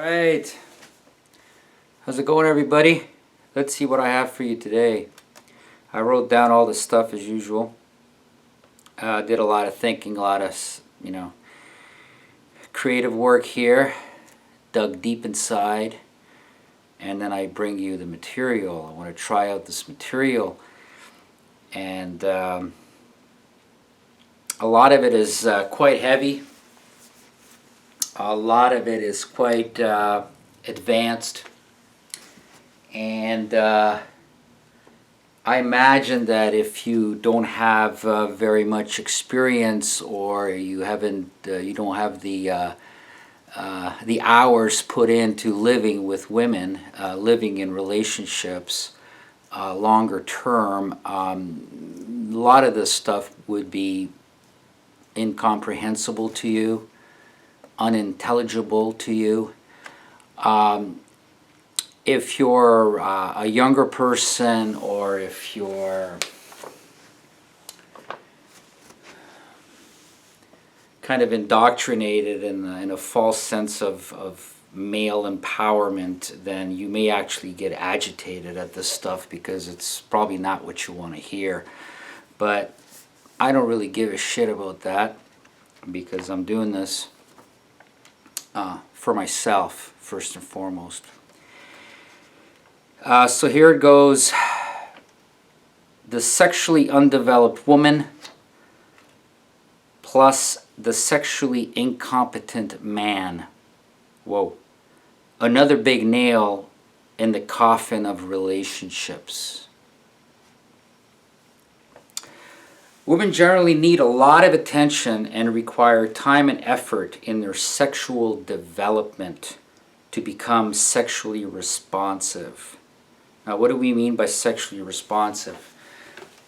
right. How's it going, everybody? Let's see what I have for you today. I wrote down all the stuff as usual. Did a lot of thinking, a lot of, creative work here. Dug deep inside. And then I bring you the material. I want to try out this material. And a lot of it is quite heavy. A lot of it is quite advanced. And I imagine that if you don't have very much experience, or you haven't, you don't have the hours put into living with women, living in relationships, longer term, a lot of this stuff would be incomprehensible to you, unintelligible to you. If you're a younger person, or if you're kind of indoctrinated in a false sense of male empowerment, then you may actually get agitated at this stuff because it's probably not what you want to hear. But I don't really give a shit about that, because I'm doing this for myself, first and foremost. So here it goes. The sexually undeveloped woman plus the sexually incompetent man. Whoa. Another big nail in the coffin of relationships. Women generally need a lot of attention and require time and effort in their sexual development to become sexually responsive. Now, what do we mean by sexually responsive?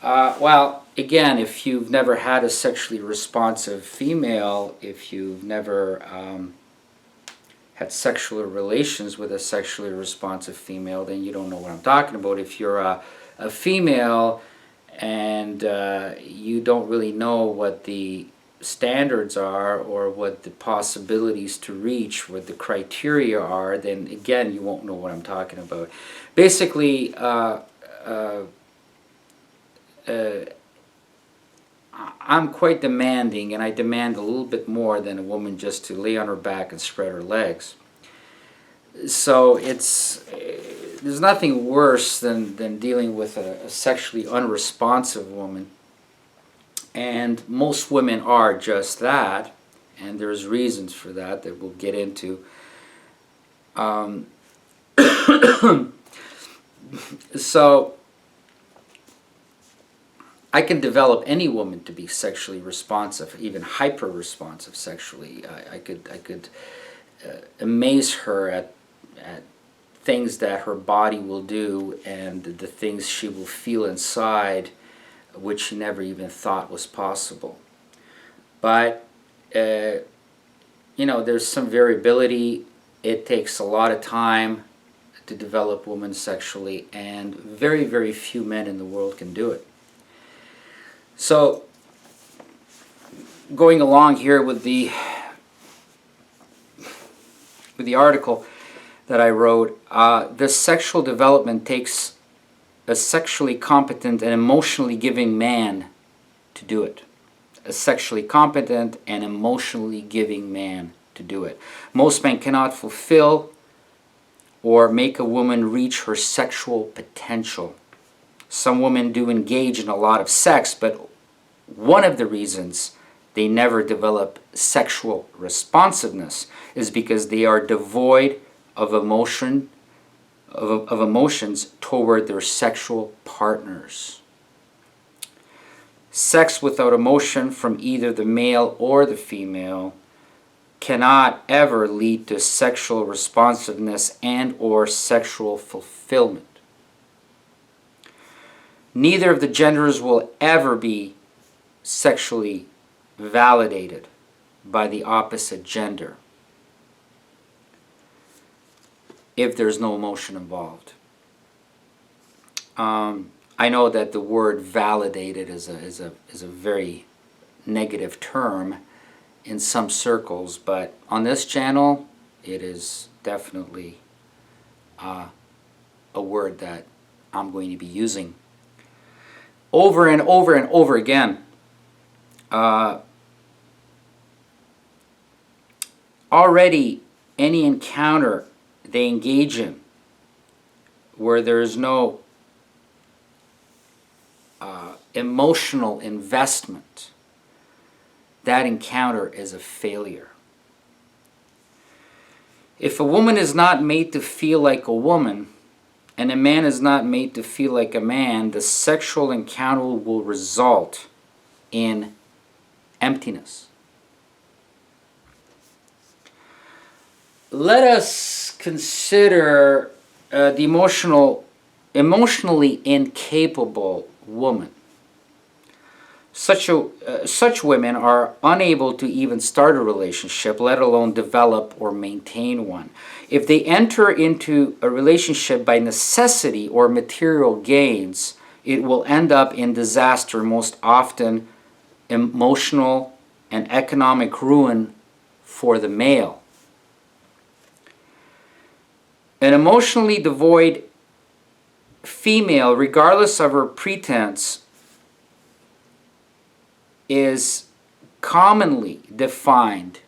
Well, again, if you've never had a sexually responsive female, if you've never had sexual relations with a sexually responsive female, then you don't know what I'm talking about. If you're a female and you don't really know what the standards are, or what the possibilities to reach, what the criteria are, then again you won't know what I'm talking about. Basically, I'm quite demanding, and I demand a little bit more than a woman just to lay on her back and spread her legs. So there's nothing worse than dealing with a sexually unresponsive woman. And most women are just that, and there's reasons for that we'll get into. So I can develop any woman to be sexually responsive, even hyper responsive sexually. I could amaze her at things that her body will do, and the things she will feel inside, which she never even thought was possible. But there's some variability. It takes a lot of time to develop women sexually, and very, very few men in the world can do it. So, going along here with the article that I wrote, the sexual development takes a sexually competent and emotionally giving man to do it. A sexually competent and emotionally giving man to do it. Most men cannot fulfill or make a woman reach her sexual potential. Some women do engage in a lot of sex, but one of the reasons they never develop sexual responsiveness is because they are devoid of emotions toward their sexual partners. Sex without emotion from either the male or the female cannot ever lead to sexual responsiveness and or sexual fulfillment. Neither of the genders will ever be sexually validated by the opposite gender if there's no emotion involved. I know that the word validated is a very negative term in some circles, but on this channel it is definitely a word that I'm going to be using over and over and over again. Already, any encounter they engage in where there is no emotional investment, that encounter is a failure. If a woman is not made to feel like a woman, and a man is not made to feel like a man, the sexual encounter will result in emptiness. Let us consider the emotionally incapable woman. Such women are unable to even start a relationship, let alone develop or maintain one. If they enter into a relationship by necessity or material gains, it will end up in disaster, most often emotional and economic ruin for the male. An emotionally devoid female, regardless of her pretense, is commonly defined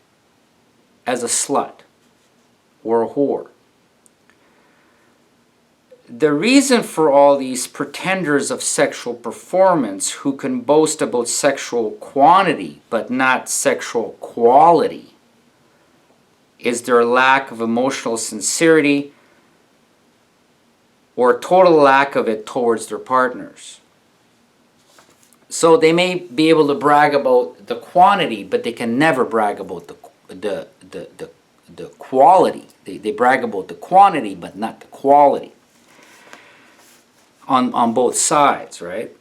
as a slut or a whore. The reason for all these pretenders of sexual performance who can boast about sexual quantity but not sexual quality is their lack of emotional sincerity or total lack of it towards their partners. So they may be able to brag about the quantity, but they can never brag about the quality. They brag about the quantity, but not the quality. On both sides, right?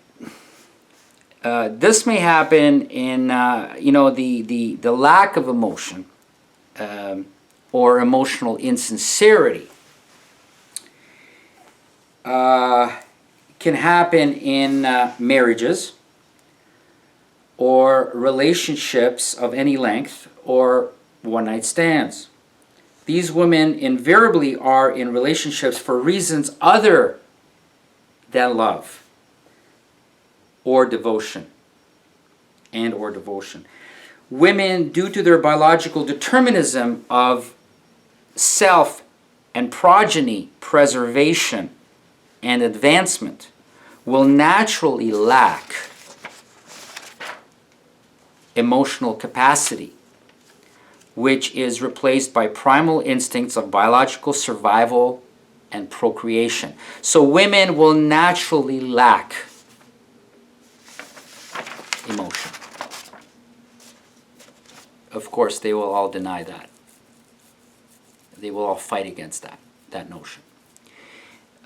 This may happen in the lack of emotion or emotional insincerity. Can happen in marriages or relationships of any length or one-night stands. These women invariably are in relationships for reasons other than love or devotion or devotion. Women, due to their biological determinism of self and progeny preservation and advancement, will naturally lack emotional capacity, which is replaced by primal instincts of biological survival and procreation. So women will naturally lack emotion. Of course, they will all deny that. They will all fight against that notion.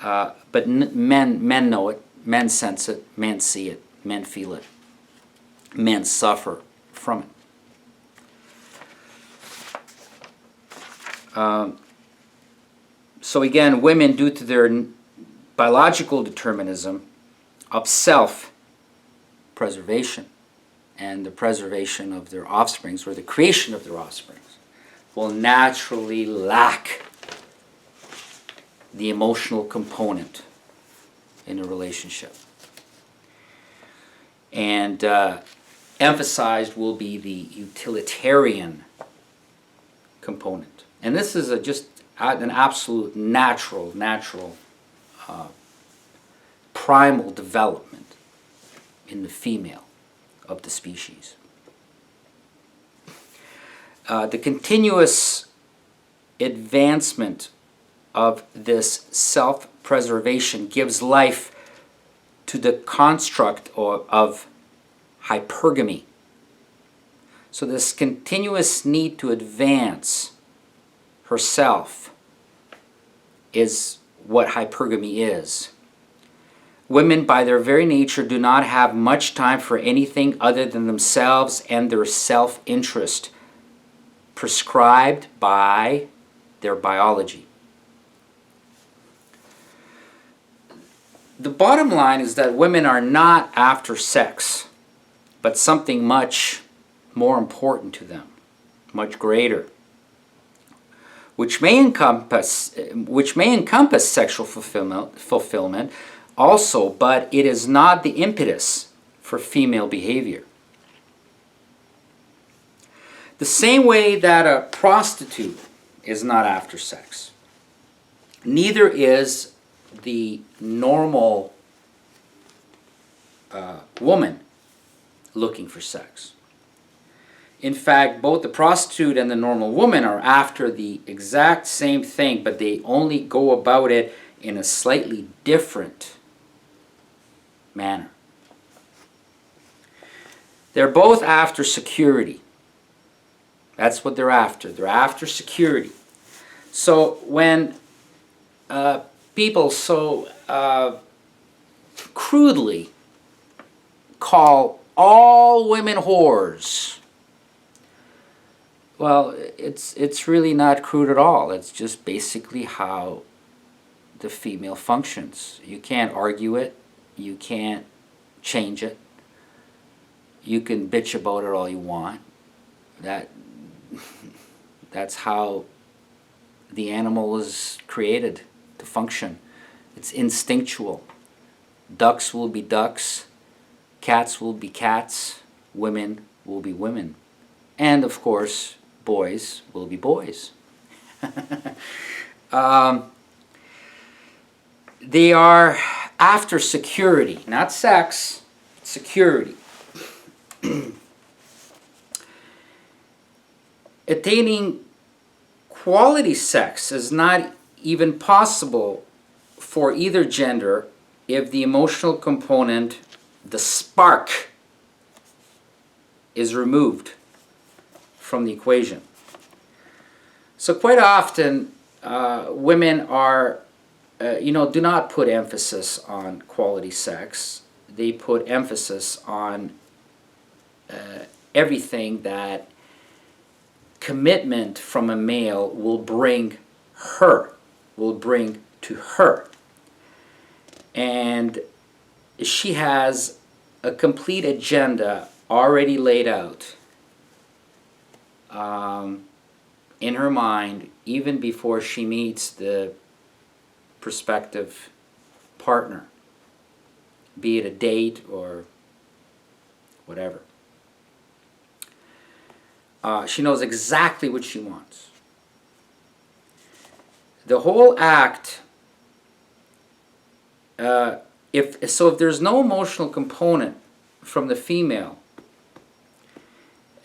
But men know it, men sense it, men see it, men feel it, men suffer from it. So again, women, due to their biological determinism of self-preservation and the preservation of their offsprings, or the creation of their offsprings, will naturally lack the emotional component in a relationship. And emphasized will be the utilitarian component. And this is just an absolute natural primal development in the female of the species. The continuous advancement of this self-preservation gives life to the construct of hypergamy. So this continuous need to advance herself is what hypergamy is. Women, by their very nature, do not have much time for anything other than themselves and their self-interest, prescribed by their biology. The bottom line is that women are not after sex, but something much more important to them, much greater. which may encompass sexual fulfillment also, but it is not the impetus for female behavior. The same way that a prostitute is not after sex, neither is the normal woman looking for sex. In fact, both the prostitute and the normal woman are after the exact same thing, but they only go about it in a slightly different manner. They're both after security. That's what they're after. They're after security. So when people so crudely call all women whores, well, it's really not crude at all. It's just basically how the female functions. You can't argue it. You can't change it. You can bitch about it all you want. That's how the animal is created to function. It's instinctual. Ducks will be ducks. Cats will be cats. Women will be women. And of course, boys will be boys. They are after security, not sex, security. Attaining quality sex is not even possible for either gender if the emotional component, the spark, is removed from the equation. So quite often women are, do not put emphasis on quality sex. They put emphasis on everything that commitment from a male will bring to her. And she has a complete agenda already laid out in her mind, even before she meets the prospective partner, be it a date or whatever. She knows exactly what she wants. The whole act, if there's no emotional component from the female,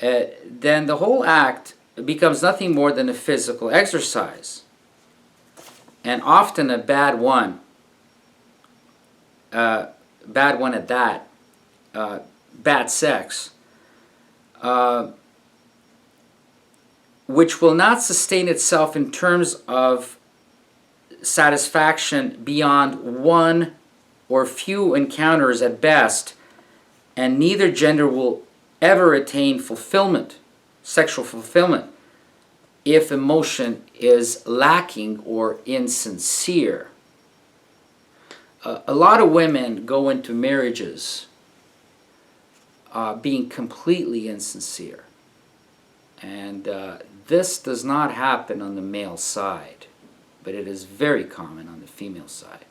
then the whole act becomes nothing more than a physical exercise, and often a bad one at that, bad sex, which will not sustain itself in terms of satisfaction beyond one or few encounters at best, and neither gender will ever attain fulfillment, sexual fulfillment, if emotion is lacking or insincere. A lot of women go into marriages being completely insincere. And this does not happen on the male side, but it is very common on the female side.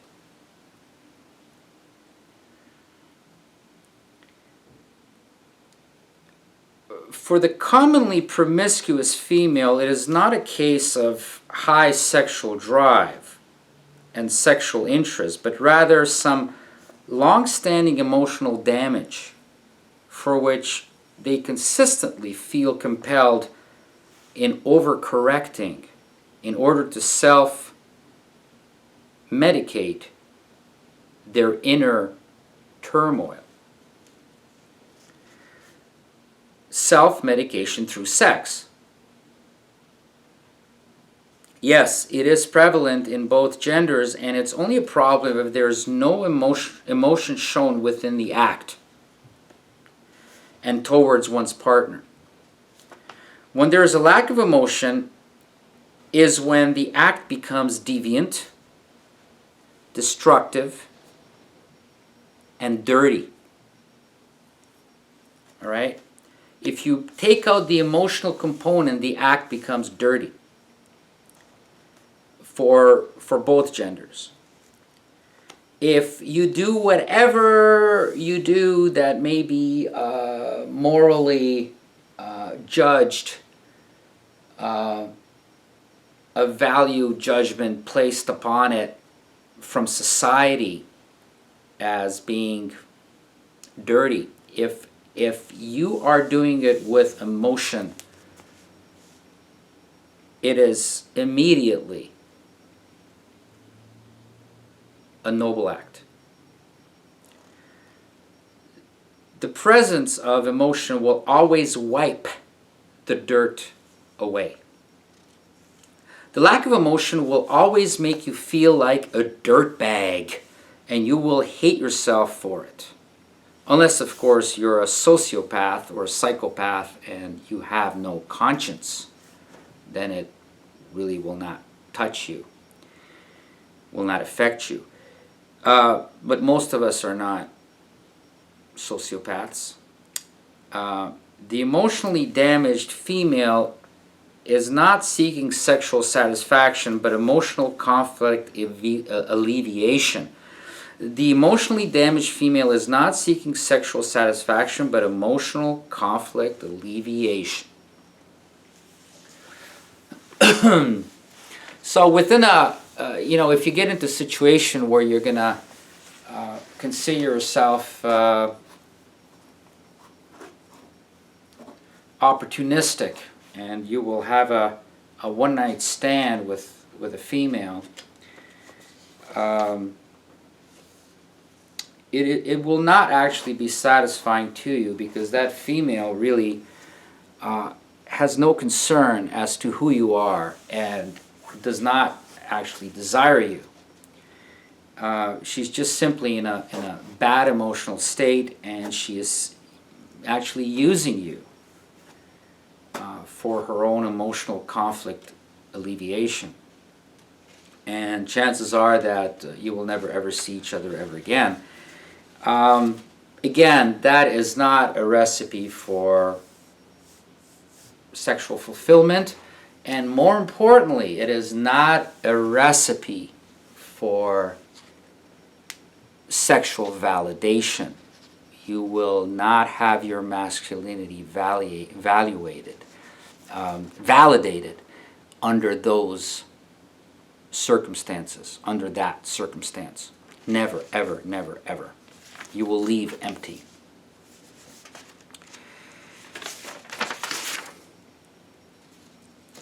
For the commonly promiscuous female, it is not a case of high sexual drive and sexual interest, but rather some long-standing emotional damage for which they consistently feel compelled in overcorrecting in order to self-medicate their inner turmoil. Self-medication through sex. Yes, it is prevalent in both genders, and it's only a problem if there is no emotion shown within the act and towards one's partner. When there is a lack of emotion is when the act becomes deviant, destructive, and dirty. All right? If you take out the emotional component, the act becomes dirty. for both genders. If you do whatever you do that may be morally judged, a value judgment placed upon it from society as being dirty, if you are doing it with emotion, it is immediately a noble act. The presence of emotion will always wipe the dirt away. The lack of emotion will always make you feel like a dirtbag, and you will hate yourself for it. Unless, of course, you're a sociopath or a psychopath and you have no conscience, then it really will not touch you, will not affect you. But most of us are not sociopaths. The emotionally damaged female is not seeking sexual satisfaction, but emotional conflict alleviation. The emotionally damaged female is not seeking sexual satisfaction, but emotional conflict alleviation. So within if you get into a situation where you're going to consider yourself opportunistic, and you will have a one-night stand with a female, it will not actually be satisfying to you, because that female really has no concern as to who you are and does not actually desire you. She's just simply in a bad emotional state, and she is actually using you for her own emotional conflict alleviation. And chances are that you will never ever see each other ever again. Again, that is not a recipe for sexual fulfillment, and more importantly, it is not a recipe for sexual validation. You will not have your masculinity validated under those circumstances, under that circumstance. Never, ever, never, ever. You will leave empty.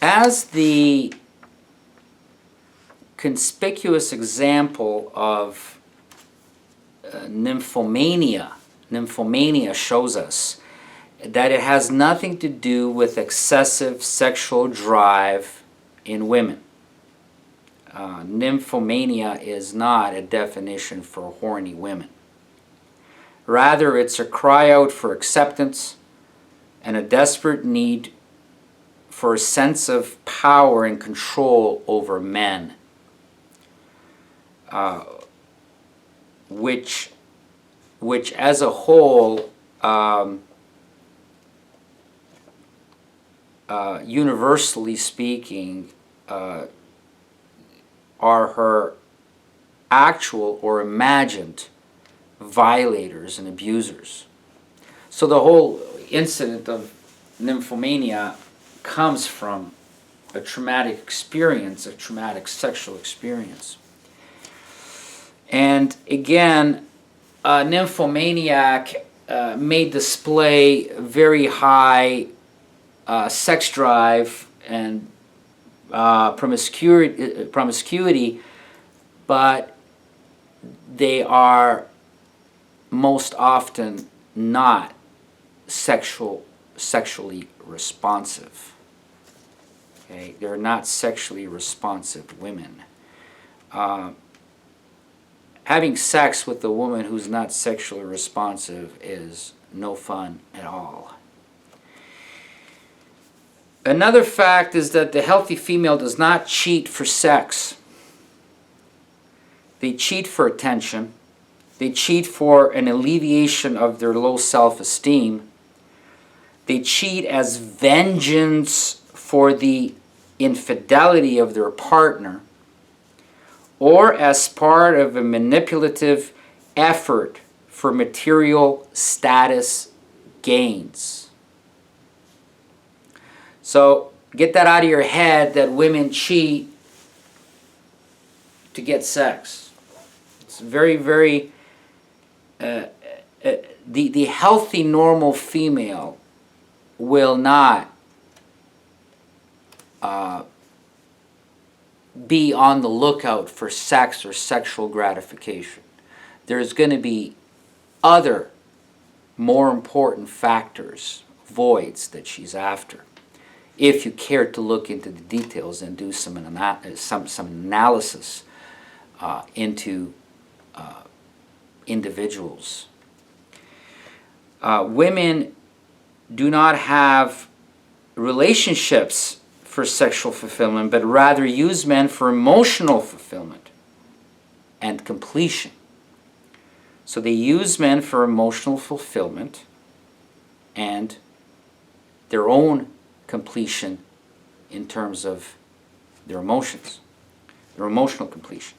As the conspicuous example of nymphomania shows us that it has nothing to do with excessive sexual drive in women. Nymphomania is not a definition for horny women. Rather, it's a cry out for acceptance and a desperate need for a sense of power and control over men, which as a whole, universally speaking, are her actual or imagined violators and abusers. So the whole incident of nymphomania comes from a traumatic experience, a traumatic sexual experience. And again, a nymphomaniac may display very high sex drive and promiscuity, but they are most often not sexually responsive. Okay? They're not sexually responsive women. Having sex with a woman who's not sexually responsive is no fun at all. Another fact is that the healthy female does not cheat for sex. They cheat for attention. They cheat for an alleviation of their low self-esteem. They cheat as vengeance for the infidelity of their partner. or as part of a manipulative effort for material status gains. So get that out of your head that women cheat to get sex. It's very, very... the healthy, normal female will not be on the lookout for sex or sexual gratification. There's going to be other more important factors, voids that she's after. If you care to look into the details and do some analysis into individuals. Women do not have relationships for sexual fulfillment, but rather use men for emotional fulfillment and completion. So they use men for emotional fulfillment and their own completion in terms of their emotions, their emotional completion,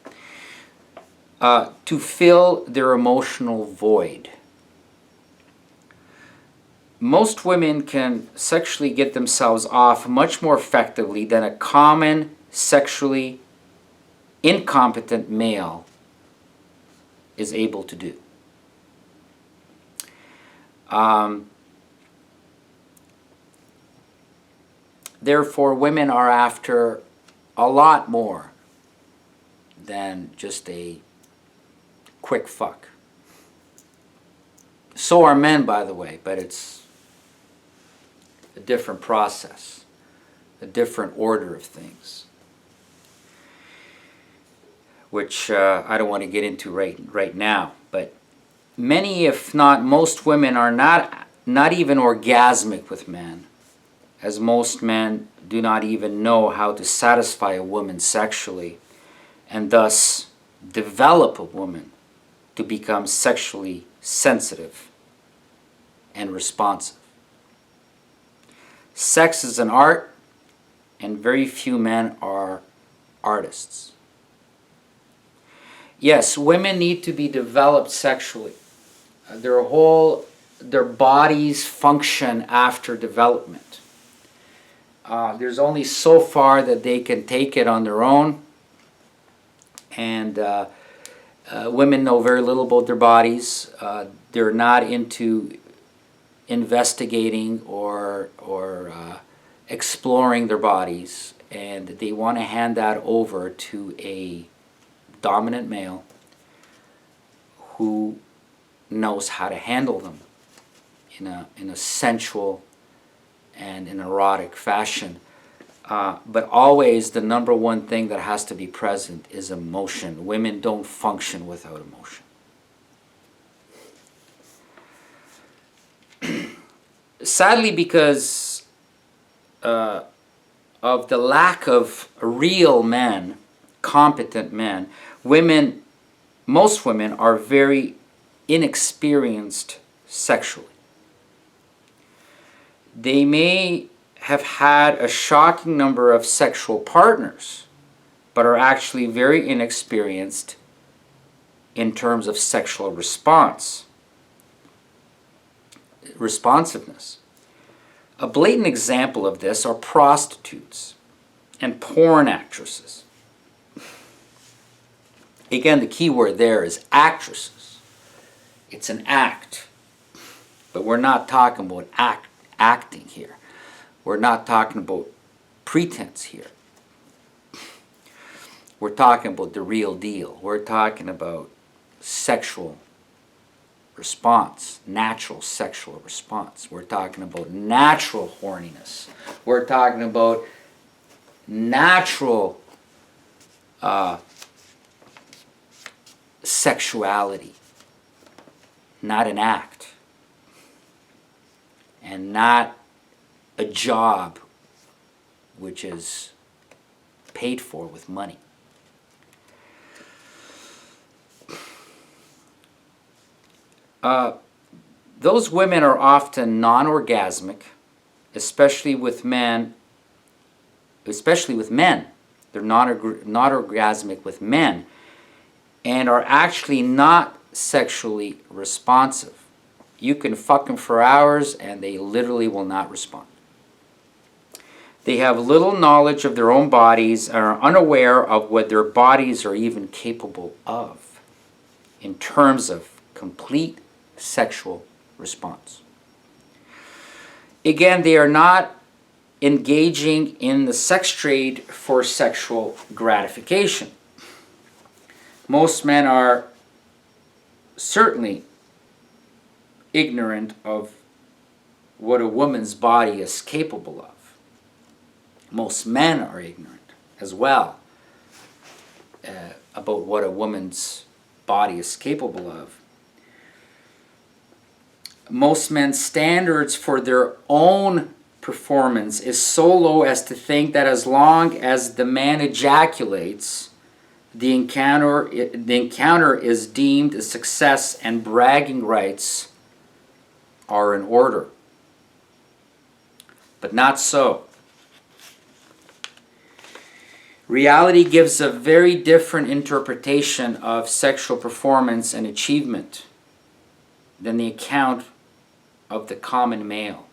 to fill their emotional void. Most women can sexually get themselves off much more effectively than a common sexually incompetent male is able to do. Therefore, women are after a lot more than just a quick fuck. So are men, by the way, but it's a different process, a different order of things, which I don't want to get into right now. But many, if not most, women are not even orgasmic with men, as most men do not even know how to satisfy a woman sexually, and thus develop a woman to become sexually sensitive and responsive. Sex is an art, and very few men are artists. Yes, women need to be developed sexually. Their bodies function after development. There's only so far that they can take it on their own, and women know very little about their bodies. They're not into investigating or exploring their bodies, and they want to hand that over to a dominant male who knows how to handle them in a sensual and an erotic fashion. But always the number one thing that has to be present is emotion. Women don't function without emotion. Sadly, because of the lack of real men, competent men, most women are very inexperienced sexually. They may have had a shocking number of sexual partners, but are actually very inexperienced in terms of sexual responsiveness. A blatant example of this are prostitutes and porn actresses. Again, the key word there is actresses. It's an act. But we're not talking about acting here. We're not talking about pretense here. We're talking about the real deal. We're talking about sexual response, natural sexual response. We're talking about natural horniness. We're talking about natural sexuality, not an act, and not a job which is paid for with money. Those women are often non-orgasmic, especially with men They're not orgasmic with men and are actually not sexually responsive. You can fuck them for hours and they literally will not respond. They have little knowledge of their own bodies and are unaware of what their bodies are even capable of in terms of complete sexual response. Again, they are not engaging in the sex trade for sexual gratification. Most men are certainly ignorant of what a woman's body is capable of. Most men are ignorant as well about what a woman's body is capable of. Most men's standards for their own performance is so low as to think that as long as the man ejaculates, the encounter is deemed a success and bragging rights are in order. But not so. Reality gives a very different interpretation of sexual performance and achievement than the account of the common male.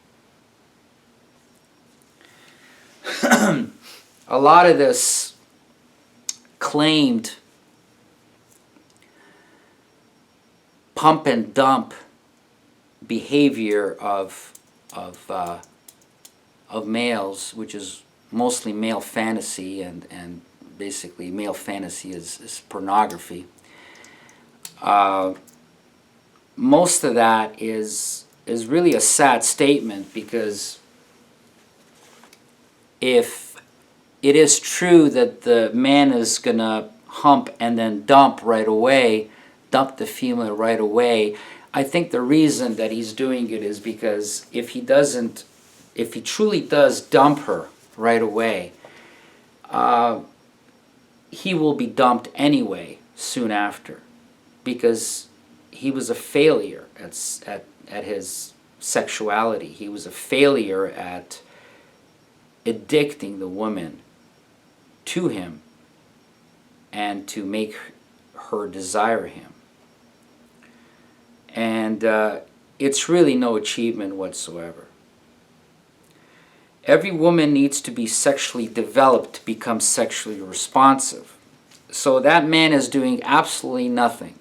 A lot of this claimed pump and dump behavior of males, which is mostly male fantasy, and basically male fantasy is pornography. Most of that is really a sad statement, because if it is true that the man is gonna hump and then dump right away, dump the female right away, I think the reason that he's doing it is because if he truly does dump her right away, he will be dumped anyway soon after, because he was a failure at his sexuality. He was a failure at addicting the woman to him and to make her desire him. And it's really no achievement whatsoever. Every woman needs to be sexually developed to become sexually responsive. So that man is doing absolutely nothing.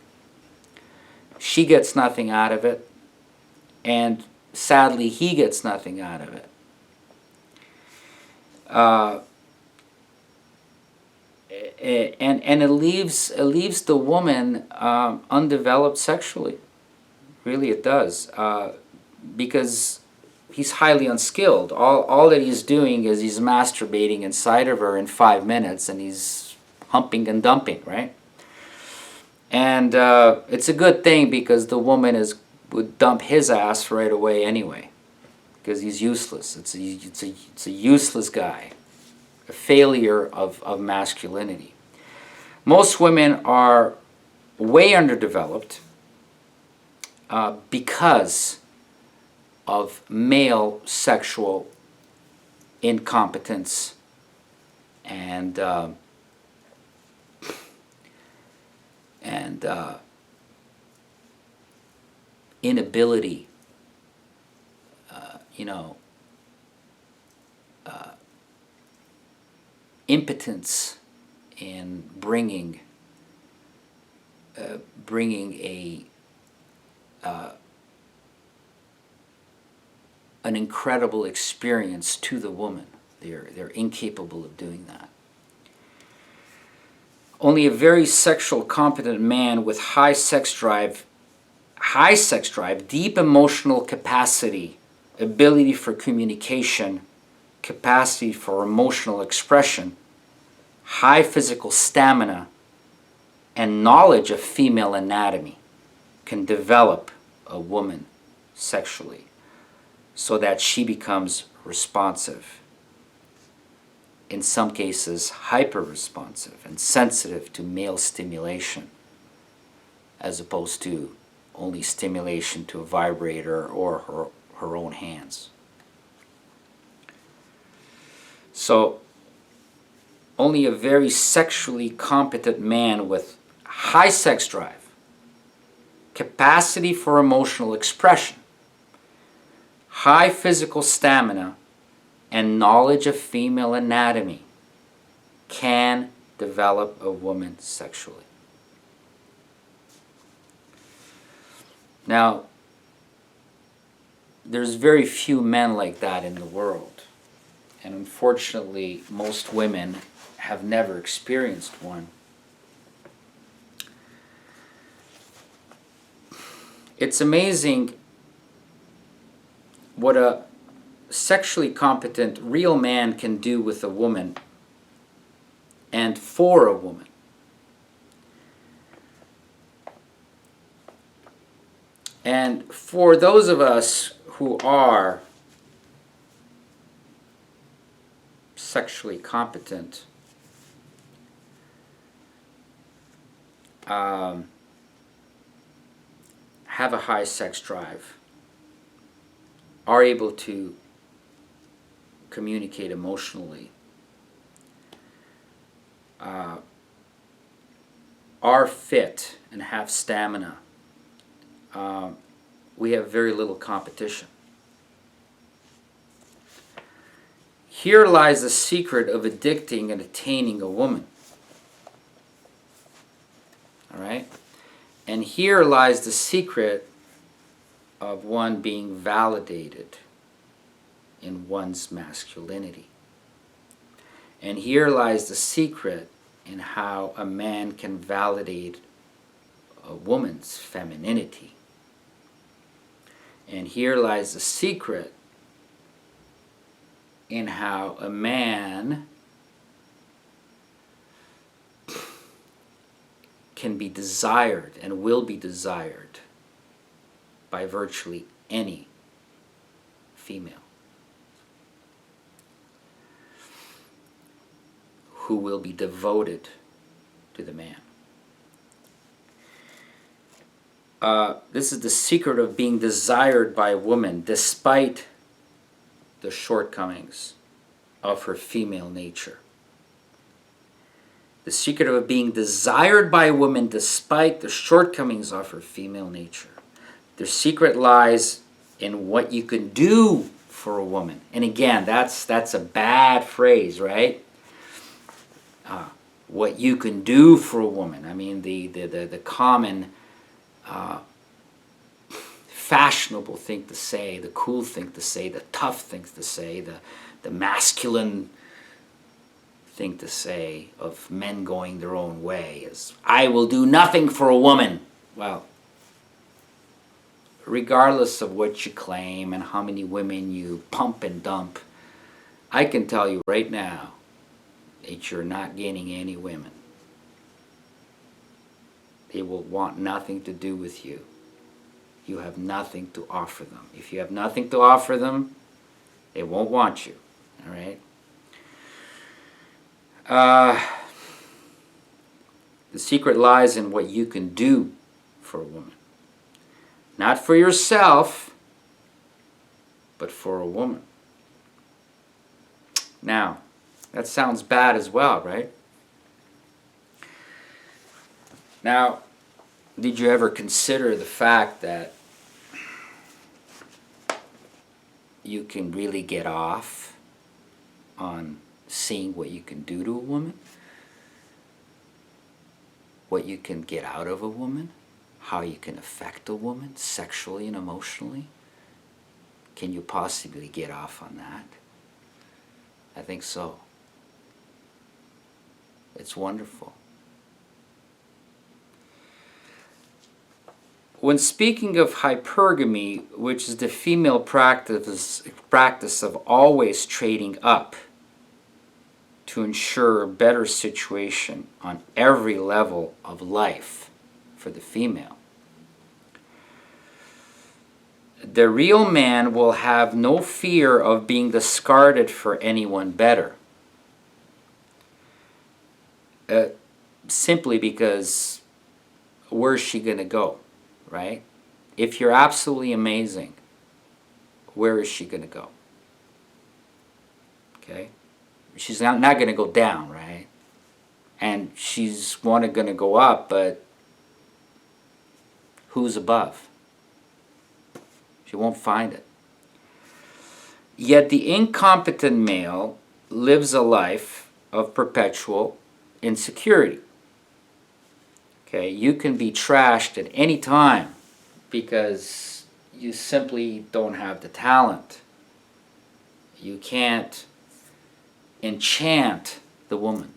She gets nothing out of it, and sadly he gets nothing out of it. And it leaves the woman undeveloped sexually. Really, it does, because he's highly unskilled. All that he's doing is he's masturbating inside of her in 5 minutes, and he's humping and dumping, right? And it's a good thing, because the woman would dump his ass right away anyway, because he's useless. It's a useless guy, a failure of masculinity. Most women are way underdeveloped because of male sexual incompetence and inability, impotence in bringing an incredible experience to the woman. They're incapable of doing that. Only a very sexual competent man with high sex drive, deep emotional capacity, ability for communication, capacity for emotional expression, high physical stamina, and knowledge of female anatomy can develop a woman sexually so that she becomes responsive. In some cases, hyper-responsive and sensitive to male stimulation, as opposed to only stimulation to a vibrator or her own hands. So only a very sexually competent man with high sex drive, capacity for emotional expression, high physical stamina, and knowledge of female anatomy can develop a woman sexually. Now, there's very few men like that in the world. And unfortunately, most women have never experienced one. It's amazing what a sexually competent real man can do with a woman and for a woman. And for those of us who are sexually competent, have a high sex drive, are able to communicate emotionally, are fit and have stamina, we have very little competition. Here lies the secret of addicting and attaining a woman. All right? And here lies the secret of one being validated in one's masculinity. And here lies the secret in how a man can validate a woman's femininity. And here lies the secret in how a man can be desired and will be desired by virtually any female who will be devoted to the man. This is the secret of being desired by a woman despite the shortcomings of her female nature. The secret of being desired by a woman despite the shortcomings of her female nature. The secret lies in what you can do for a woman. And again, that's a bad phrase, right? What you can do for a woman. I mean, the common fashionable thing to say, the cool thing to say, the tough thing to say, the masculine thing to say of men going their own way is, I will do nothing for a woman. Well, regardless of what you claim and how many women you pump and dump, I can tell you right now that you're not gaining any women. They will want nothing to do with you. You have nothing to offer them. If you have nothing to offer them, they won't want you. All right? The secret lies in what you can do for a woman. Not for yourself, but for a woman. Now, that sounds bad as well, right? Now, did you ever consider the fact that you can really get off on seeing what you can do to a woman? What you can get out of a woman? How you can affect a woman sexually and emotionally? Can you possibly get off on that? I think so. It's wonderful. When speaking of hypergamy, which is the female practice of always trading up to ensure a better situation on every level of life for the female, the real man will have no fear of being discarded for anyone better. Simply because where's she going to go? Right? If you're absolutely amazing, where is she going to go? Okay? she's not going to go down, right? And she's going to go up, but who's above? She won't find it. Yet the incompetent male lives a life of perpetual insecurity. Okay, you can be trashed at any time because you simply don't have the talent. You can't enchant the woman.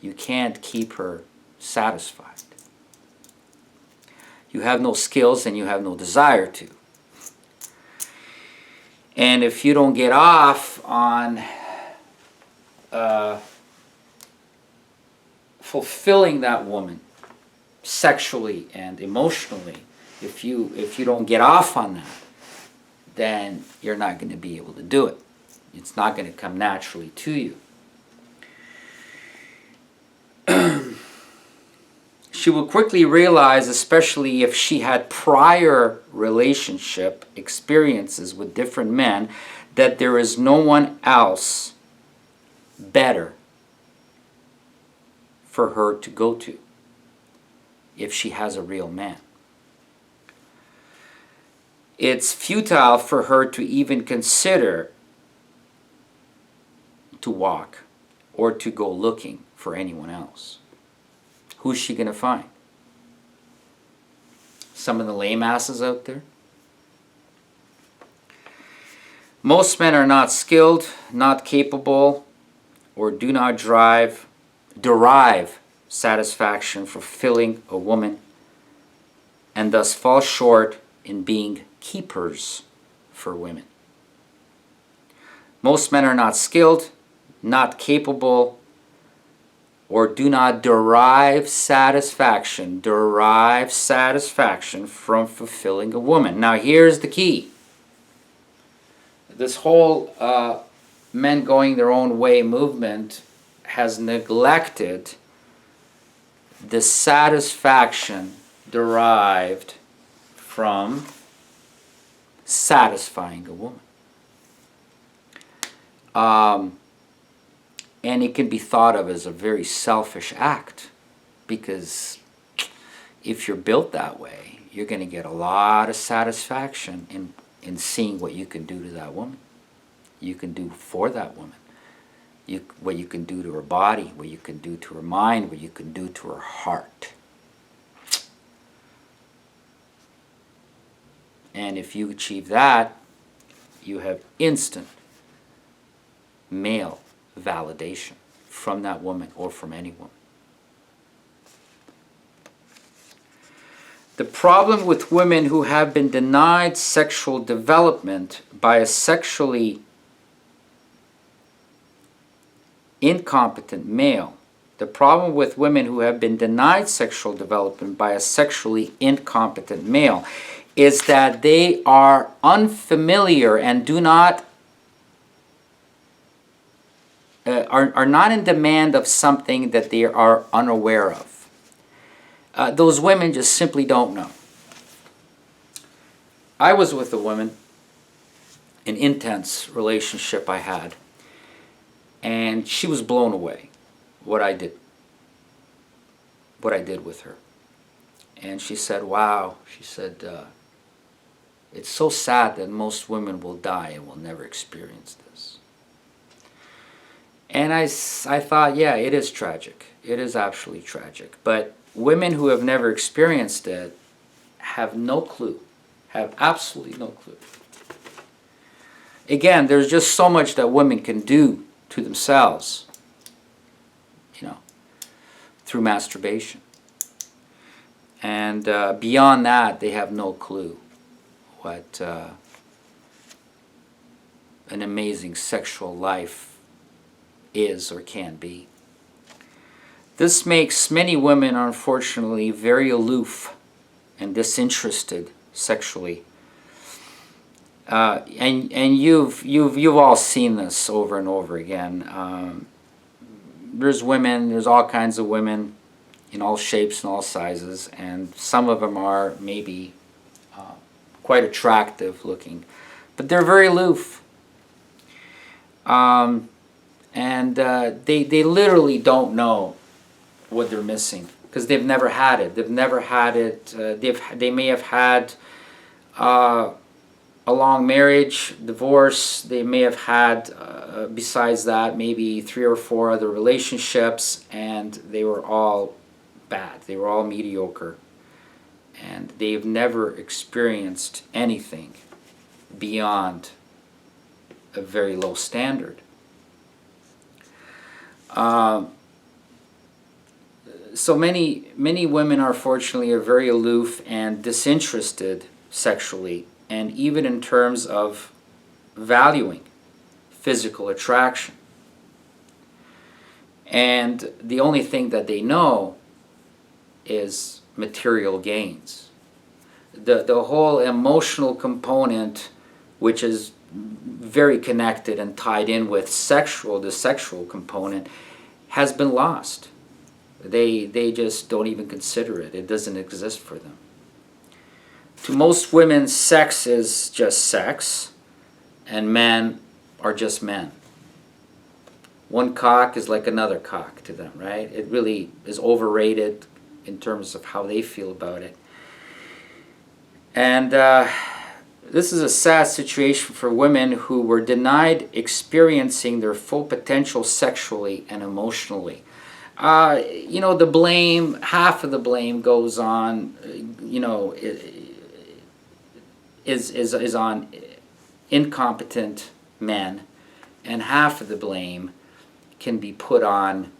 You can't keep her satisfied. You have no skills and you have no desire to. And if you don't get off on fulfilling that woman sexually and emotionally, if you don't get off on that, then you're not going to be able to do it. It's not going to come naturally to you. She will quickly realize, especially if she had prior relationship experiences with different men, that there is no one else better for her to go to if she has a real man. It's futile for her to even consider to walk or to go looking for anyone else. Who's she going to find? Some of the lame asses out there? Most men are not skilled, not capable, or do not derive satisfaction fulfilling a woman, and thus fall short in being keepers for women. Most men are not skilled, not capable, or do not derive satisfaction from fulfilling a woman. Now here's the key. This whole men going their own way movement has neglected the satisfaction derived from satisfying a woman. And it can be thought of as a very selfish act, because if you're built that way, you're going to get a lot of satisfaction in seeing what you can do to that woman, you can do for that woman, what you can do to her body, what you can do to her mind, what you can do to her heart. And if you achieve that, you have instant male validation from that woman or from any woman. The problem with women who have been denied sexual development by a sexually incompetent male, the problem with women who have been denied sexual development by a sexually incompetent male is that they are unfamiliar and do not are not in demand of something that they are unaware of. Those women just simply don't know. I was with a woman, an intense relationship I had, and she was blown away what I did with her. And she said, wow, she said, it's so sad that most women will die and will never experience this. And I thought, yeah, it is tragic. It is absolutely tragic. But women who have never experienced it have no clue, have absolutely no clue. Again, there's just so much that women can do to themselves, through masturbation. And beyond that, they have no clue what an amazing sexual life is or can be. This makes many women, unfortunately, very aloof and disinterested sexually. And you've all seen this over and over again. There's all kinds of women in all shapes and all sizes, and some of them are maybe quite attractive looking, but they're very aloof. And they literally don't know what they're missing because they've never had it. They've never had it. They may have had a long marriage, divorce. They may have had, besides that, maybe 3 or 4 other relationships, and they were all bad. They were all mediocre. And they've never experienced anything beyond a very low standard. So many women, unfortunately, are very aloof and disinterested sexually, and even in terms of valuing physical attraction. And the only thing that they know is material gains. The whole emotional component, which is very connected and tied in with the sexual component, has been lost. They just don't even consider it. It doesn't exist for them. To most women, sex is just sex, and men are just men. One cock is like another cock to them, right? It really is overrated in terms of how they feel about it. And this is a sad situation for women who were denied experiencing their full potential sexually and emotionally. The blame, half of the blame goes on, is on incompetent men, and half of the blame can be put on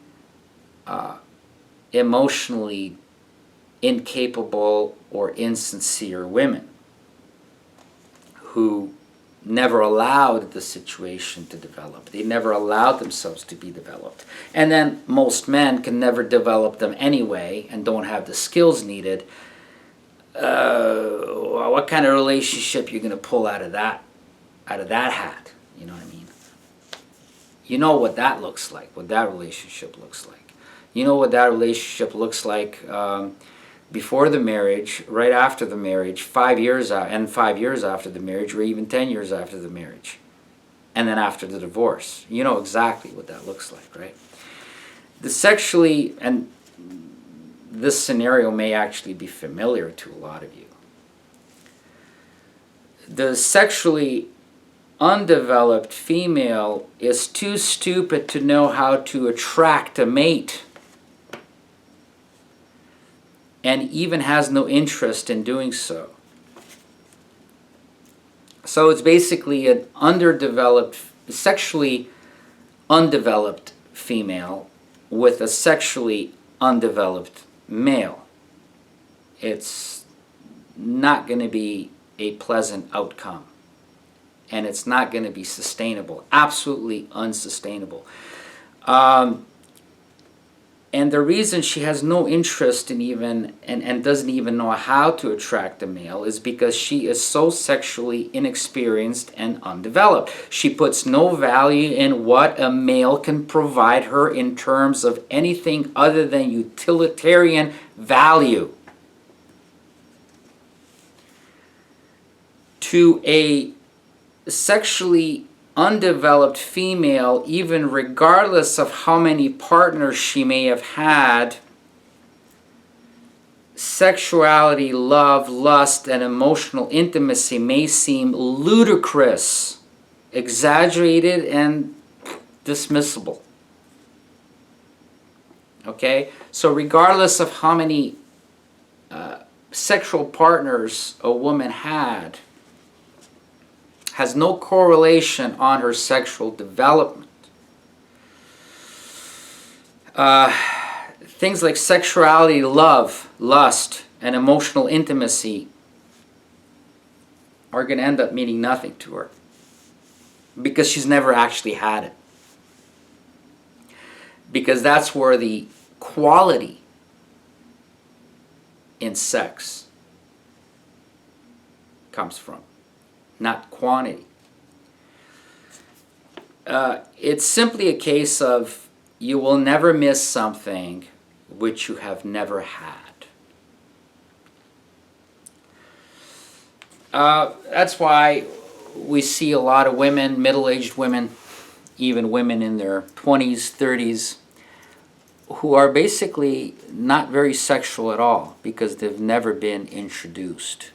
emotionally incapable or insincere women who never allowed the situation to develop. They never allowed themselves to be developed. And then most men can never develop them anyway and don't have the skills needed. What kind of relationship you're going to pull out of that hat? You know what I mean? You know what that looks like, what that relationship looks like. You know what that relationship looks like before the marriage, right after the marriage, 5 years out, and 5 years after the marriage, or even 10 years after the marriage, and then after the divorce. You know exactly what that looks like, right? And this scenario may actually be familiar to a lot of you. The sexually undeveloped female is too stupid to know how to attract a mate, and even has no interest in doing so. So it's basically an sexually undeveloped female with a sexually undeveloped male. It's not going to be a pleasant outcome, and it's not going to be sustainable. Absolutely unsustainable. And the reason she has no interest in and doesn't even know how to attract a male is because she is so sexually inexperienced and undeveloped. She puts no value in what a male can provide her in terms of anything other than utilitarian value. To a sexually undeveloped female, even regardless of how many partners she may have had, sexuality, love, lust, and emotional intimacy may seem ludicrous, exaggerated, and dismissible. Okay? So regardless of how many sexual partners a woman had, has no correlation on her sexual development. Things like sexuality, love, lust, and emotional intimacy are going to end up meaning nothing to her because she's never actually had it. Because that's where the quality in sex comes from, not quantity. It's simply a case of you will never miss something which you have never had. That's why we see a lot of women, middle-aged women, even women in their 20s, 30s, who are basically not very sexual at all because they've never been introduced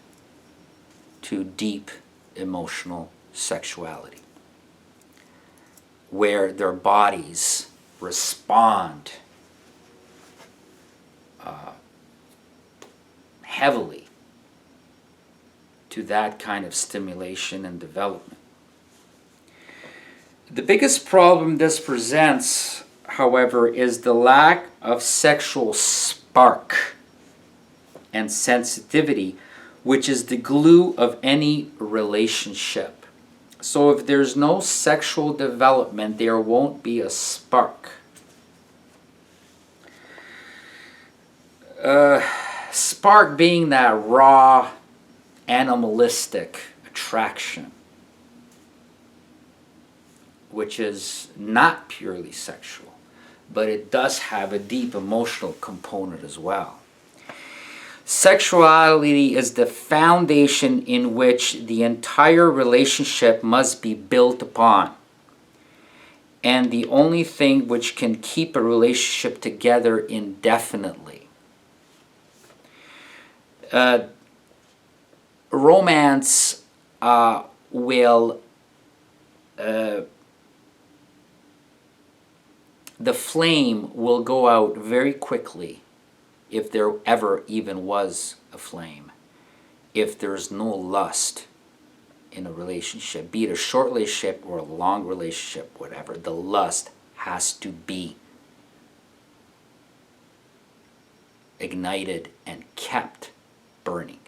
to deep emotional sexuality, where their bodies respond heavily to that kind of stimulation and development. The biggest problem this presents, however, is the lack of sexual spark and sensitivity, which is the glue of any relationship. So if there's no sexual development, there won't be a spark. Spark being that raw, animalistic attraction, which is not purely sexual, but it does have a deep emotional component as well. Sexuality is the foundation in which the entire relationship must be built upon, and the only thing which can keep a relationship together indefinitely. Romance will, the flame will go out very quickly, if there ever even was a flame, if there's no lust in a relationship, be it a short relationship or a long relationship, whatever. The lust has to be ignited and kept burning.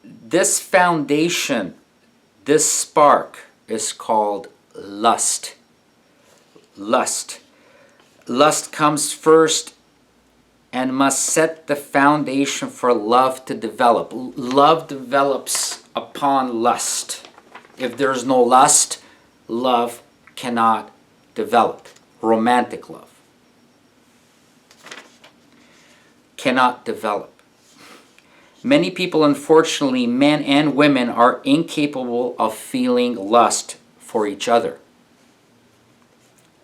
This foundation, this spark, is called lust. Lust. Lust comes first and must set the foundation for love to develop. Love develops upon lust. If there's no lust, love cannot develop. Romantic love cannot develop. Many people, unfortunately, men and women, are incapable of feeling lust for each other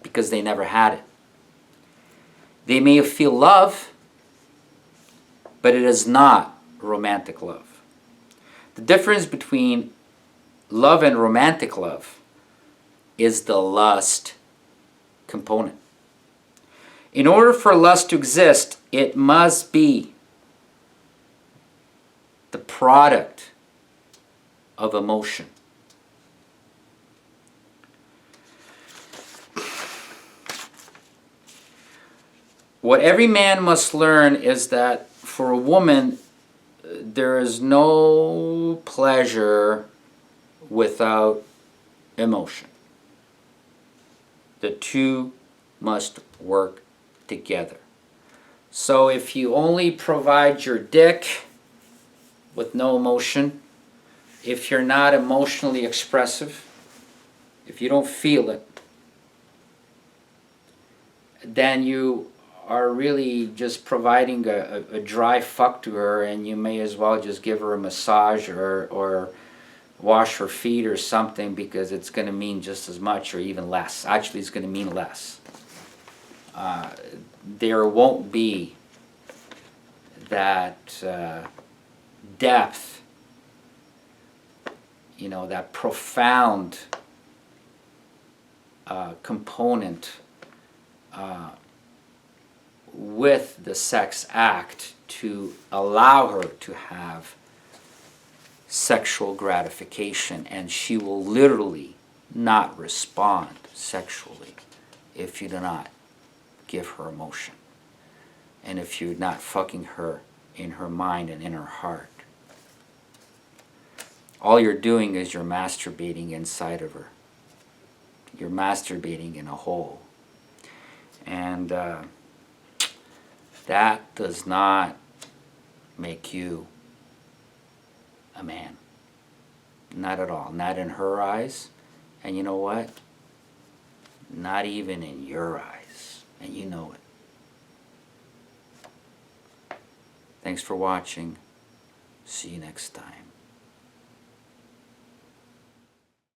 because they never had it. They may feel love, but it is not romantic love. The difference between love and romantic love is the lust component. In order for lust to exist, it must be the product of emotion. What every man must learn is that for a woman, there is no pleasure without emotion. The two must work together. So if you only provide your dick with no emotion, if you're not emotionally expressive, if you don't feel it, then you are really just providing a dry fuck to her, and you may as well just give her a massage or wash her feet or something, because it's going to mean just as much or even less. Actually, it's going to mean less. There won't be that depth, that profound component with the sex act to allow her to have sexual gratification, and she will literally not respond sexually if you do not give her emotion, and if you're not fucking her in her mind and in her heart. All you're doing is you're masturbating inside of her. You're masturbating in a hole. And that does not make you a man. Not at all. Not in her eyes. And you know what? Not even in your eyes. And you know it. Thanks for watching. See you next time.